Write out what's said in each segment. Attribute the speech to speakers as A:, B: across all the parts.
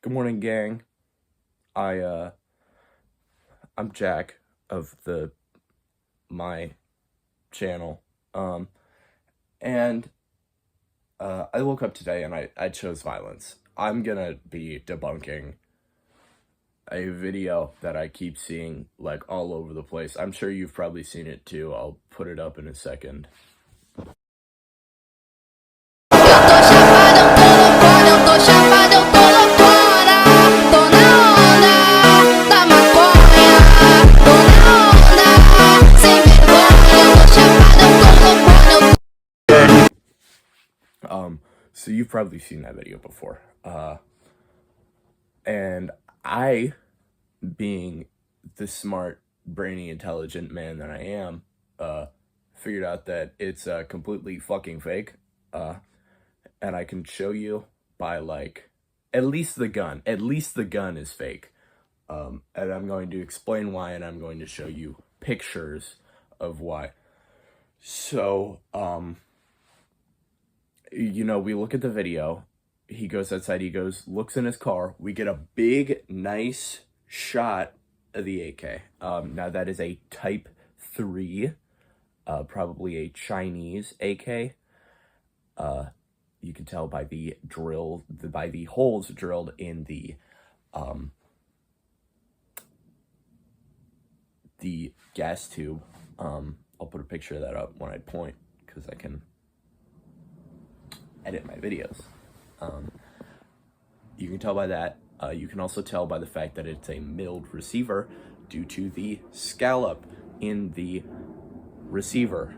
A: Good morning, gang. I'm Jack of my channel. And I woke up today and I chose violence. I'm gonna be debunking a video that I keep seeing like all over the place. I'm sure you've probably seen it too. I'll put it up in a second. So you've probably seen that video before. And I, being the smart, brainy, intelligent man that I am, figured out that it's completely fucking fake. And I can show you by like, at least the gun is fake. And I'm going to explain why, and I'm going to show you pictures of why. So, we look at the video. He goes outside, looks in his car. We get a big, nice shot of the AK. Now that is a Type 3, probably a Chinese AK. You can tell by the holes drilled in the gas tube. I'll put a picture of that up when I point, because I can edit my videos. You can tell by that. You can also tell by the fact that it's a milled receiver due to the scallop in the receiver.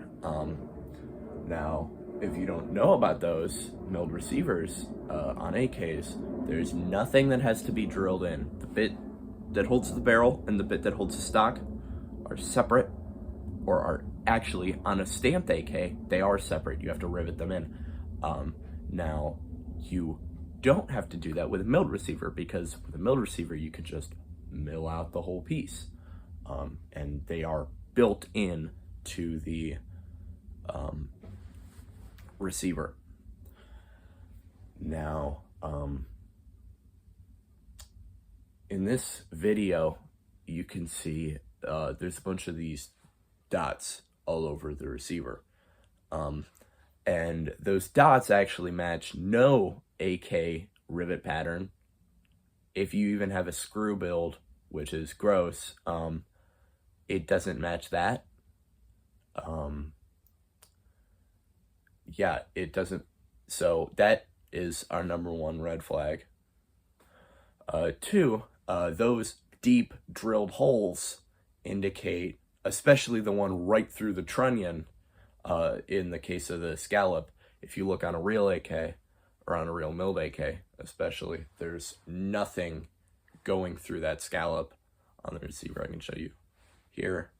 A: Now, if you don't know about those milled receivers on AKs, there's nothing that has to be drilled in. The bit that holds the barrel and the bit that holds the stock are separate, or are actually on a stamped AK, they are separate. You have to rivet them in. Now, you don't have to do that with a milled receiver, because with a milled receiver, you could just mill out the whole piece. And they are built in to the receiver. Now, in this video, you can see there's a bunch of these dots all over the receiver. And those dots actually match no AK rivet pattern. If you even have a screw build, which is gross, it doesn't match that. Yeah, it doesn't. So that is our number one red flag. Two, those deep drilled holes indicate, especially the one right through the trunnion, in the case of the scallop, if you look on a real AK, or on a real milled AK especially, there's nothing going through that scallop on the receiver. I can show you here.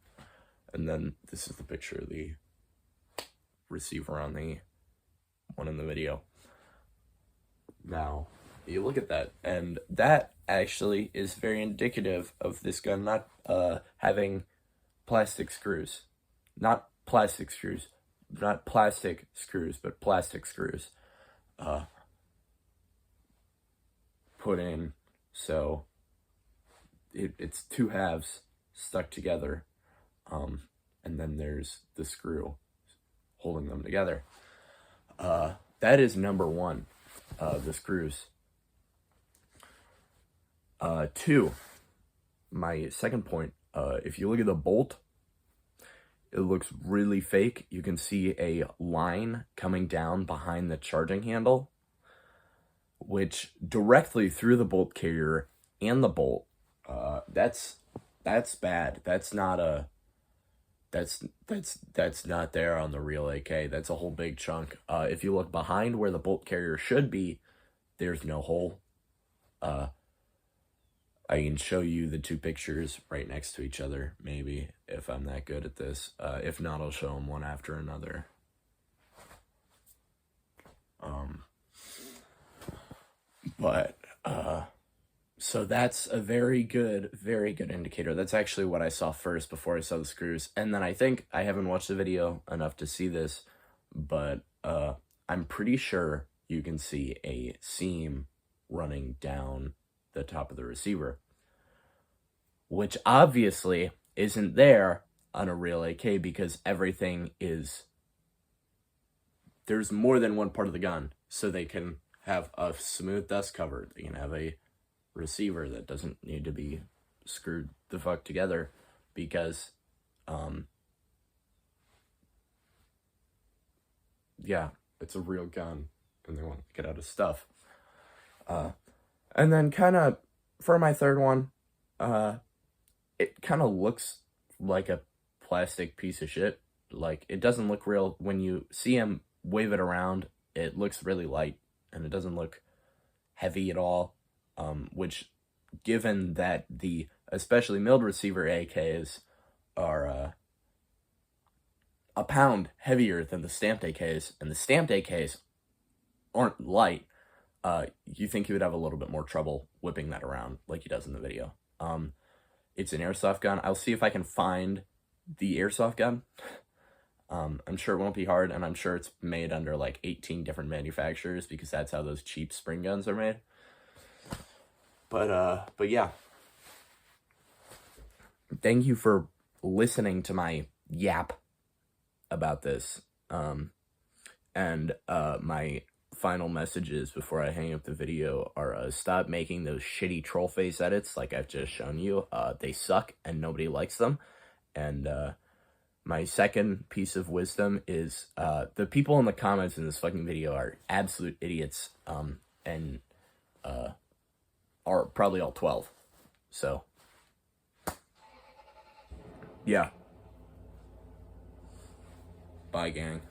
A: And then this is the picture of the receiver on the one in the video. Now, you look at that, and that actually is very indicative of this gun not having plastic screws. Not plastic screws, but plastic screws put in, so it's two halves stuck together, and then there's the screw holding them together. That is number one, the screws. Two, my second point, if you look at the bolt, it looks really fake. You can see a line coming down behind the charging handle, which directly through the bolt carrier and the bolt. That's bad. That's not there on the real AK. That's a whole big chunk. If you look behind where the bolt carrier should be, there's no hole. I can show you the two pictures right next to each other, maybe, if I'm that good at this. If not, I'll show them one after another. So that's a very good indicator. That's actually what I saw first before I saw the screws. And then I think, I haven't watched the video enough to see this, but I'm pretty sure you can see a seam running down the top of the receiver, which obviously isn't there on a real AK because everything is, there's more than one part of the gun, so they can have a smooth dust cover. They can have a receiver that doesn't need to be screwed the fuck together because, yeah, it's a real gun and they want to get out of stuff. And then kind of for my third one, it kind of looks like a plastic piece of shit. Like, it doesn't look real. When you see him wave it around, it looks really light and it doesn't look heavy at all. Which, given that the especially milled receiver AKs are a pound heavier than the stamped AKs, and the stamped AKs aren't light, you think he would have a little bit more trouble whipping that around like he does in the video. It's an airsoft gun. I'll see if I can find the airsoft gun. I'm sure it won't be hard, and I'm sure it's made under like 18 different manufacturers because that's how those cheap spring guns are made. But yeah. Thank you for listening to my yap about this. And my final messages before I hang up the video are stop making those shitty troll face edits like I've just shown you. They suck and nobody likes them. And my second piece of wisdom is the people in the comments in this fucking video are absolute idiots, and are probably all 12. So, yeah. Bye, gang.